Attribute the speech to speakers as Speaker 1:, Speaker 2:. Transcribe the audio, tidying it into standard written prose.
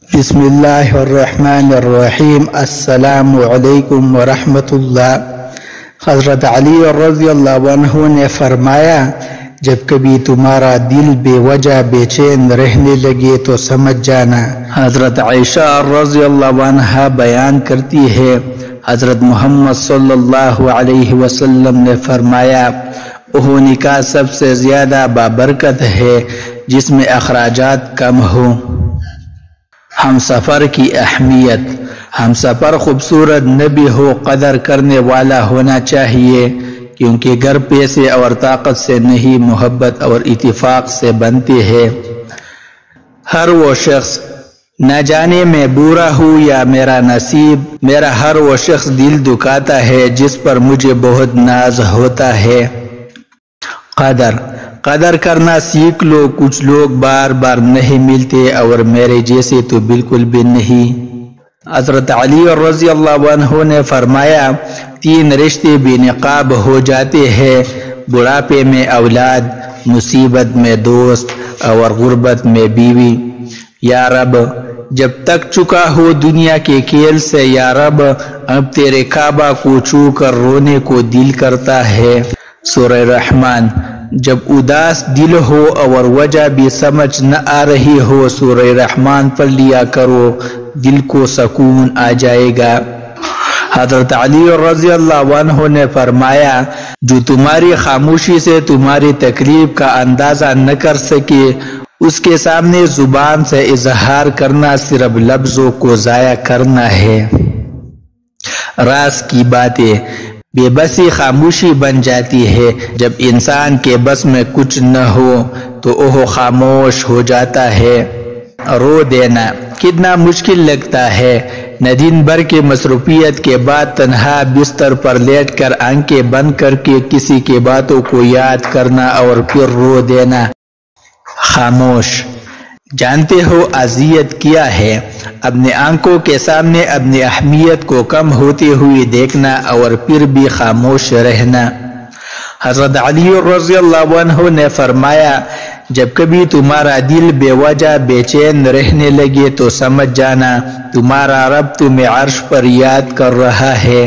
Speaker 1: بسم اللہ الرحمن الرحیم۔ السلام علیکم ورحمۃ اللہ۔ حضرت علی رضی اللہ عنہ نے فرمایا، جب کبھی تمہارا دل بے وجہ بے چین رہنے لگے تو سمجھ جانا۔ حضرت عائشہ رضی اللہ عنہ بیان کرتی ہے، حضرت محمد صلی اللہ علیہ وسلم نے فرمایا، وہ نکاح سب سے زیادہ بابرکت ہے جس میں اخراجات کم ہوں۔ ہم سفر کی اہمیت۔ ہم سفر خوبصورت نہ بھی ہو، قدر کرنے والا ہونا چاہیے، کیونکہ گھر پیسے اور طاقت سے نہیں، محبت اور اتفاق سے بنتے ہیں۔ ہر وہ شخص نہ جانے میں برا ہوں یا میرا نصیب، میرا ہر وہ شخص دل دکھاتا ہے جس پر مجھے بہت ناز ہوتا ہے۔ قدر کرنا سیکھ لو، کچھ لوگ بار بار نہیں ملتے اور میرے جیسے تو بالکل بھی نہیں۔ حضرت علی رضی اللہ عنہ نے فرمایا، 3 رشتے بے نقاب ہو جاتے ہیں، بڑھاپے میں اولاد، مصیبت میں دوست اور غربت میں بیوی۔ یا رب، جب تک چکا ہو دنیا کے کھیل سے، یا رب اب تیرے کعبہ کو چھو کر رونے کو دل کرتا ہے۔ سورہ رحمان۔ جب اداس دل ہو اور وجہ بھی سمجھ نہ آ رہی ہو، سورہ رحمان پڑھ لیا کرو، دل کو سکون آ جائے گا۔ حضرت علی رضی اللہ عنہ نے فرمایا، جو تمہاری خاموشی سے تمہاری تکلیف کا اندازہ نہ کر سکے، اس کے سامنے زبان سے اظہار کرنا صرف لفظوں کو ضائع کرنا ہے۔ راز کی باتیں۔ بے بسی خاموشی بن جاتی ہے۔ جب انسان کے بس میں کچھ نہ ہو تو وہ خاموش ہو جاتا ہے۔ رو دینا کتنا مشکل لگتا ہے، نہ دن بھر کے مصروفیت کے بعد تنہا بستر پر لیٹ کر آنکھیں بند کر کے کسی کی باتوں کو یاد کرنا اور پھر رو دینا۔ خاموش۔ جانتے ہو اذیت کیا ہے؟ اپنے آنکھوں کے سامنے اپنی اہمیت کو کم ہوتے ہوئے دیکھنا اور پھر بھی خاموش رہنا۔ حضرت علی رضی اللہ عنہ نے فرمایا، جب کبھی تمہارا دل بے وجہ بے چین رہنے لگے تو سمجھ جانا، تمہارا رب تمہیں عرش پر یاد کر رہا ہے۔